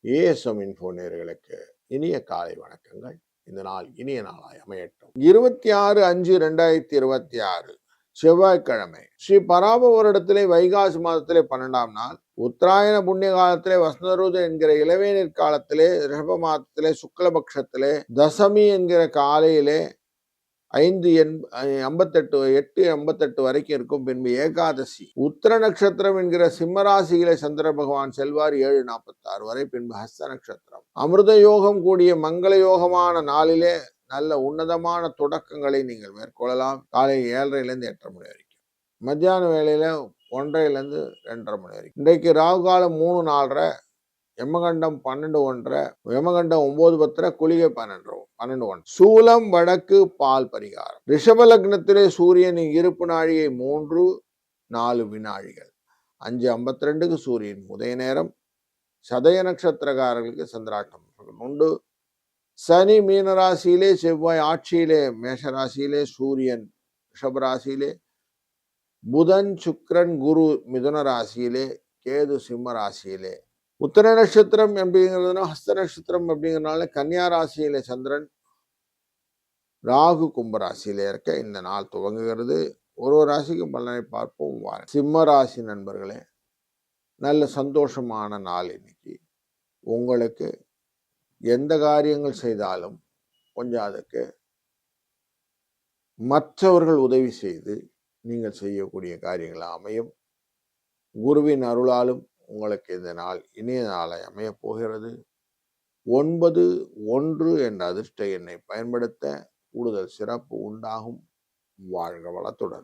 ASM info நேயர்களுக்கு இனிய காலை வணக்கங்கள். இந்த நாள் இனிய நாளாய் அமையட்டும். 26/5/2026 செவ்வாய்க்கிழமை ஸ்ரீ பராப வருடத்திலே வைகாசி மாதத்திலே 12ஆம் நாள், உத்தராயண புண்ணிய காலத்திலே வசந்தருது என்கிற இளவேநீர் காலத்திலே ரிஷப மாதத்திலே சுக்லபக்ஷத்திலே தசமி என்கிற காலையிலே 8:58 வரைக்கும் இருக்கும். பின்பு ஏகாதசி. உத்தர நட்சத்திரம் என்கிற சிம்மராசியிலே சந்திர பகவான் செல்வார் 7:46 வரை. பின்பு ஹஸ்த நட்சத்திரம். அமிர்த யோகம் கூடிய மங்கள யோகமான நாளிலே நல்ல உன்னதமான தொடக்கங்களை நீங்கள் மேற்கொள்ளலாம். காலை 7:30 8:30 மணி வரைக்கும். மத்தியான வேளையில 1:30 2:30 மணி வரைக்கும். இன்றைக்கு ராகு காலம் 3:04, யமகண்டம் 12:01, யமகண்டம் 9:10, குளிகை 12:1. சூலம் வடக்கு, பால் பரிகாரம். ரிஷப லக்னத்திலே சூரியனின் இருப்பு நாழிகை 3:04 வினாழிகள். 5:52 சூரியன் உதய நேரம். சதய நட்சத்திரக்காரர்களுக்கு சந்திராட்டம் உண்டு. சனி மீனராசியிலே, செவ்வாய் ஆட்சியிலே மேஷராசியிலே, சூரியன் ரிஷபராசியிலே, புதன் சுக்கிரன் குரு மிதுன ராசியிலே, கேது சிம்ம ராசியிலே. உத்தர நட்சத்திரம் அப்படிங்கிறதுனா ஹஸ்த நட்சத்திரம் அப்படிங்கிறதுனால கன்னியா ராசியில சந்திரன், ராகு கும்பராசியில இருக்க இந்த நாள் துவங்குகிறது. ஒரு ராசிக்கும் பலனை பார்ப்போம். சிம்ம ராசி நண்பர்களே, நல்ல சந்தோஷமான நாள் இன்னைக்கு. உங்களுக்கு எந்த காரியங்கள் செய்தாலும் கொஞ்சம் அதுக்கு மற்றவர்கள் உதவி செய்து நீங்கள் செய்யக்கூடிய காரியங்கள் அமையும். குருவின் அருளாலும் உங்களுக்கு இந்த நாள் இனிய நாளை அமைய போகிறது. 9-1 என்ற அதிர்ஷ்ட எண்ணை பயன்படுத்த கூடுதல் சிறப்பு உண்டாகும். வாழ்க வளத்துடன்.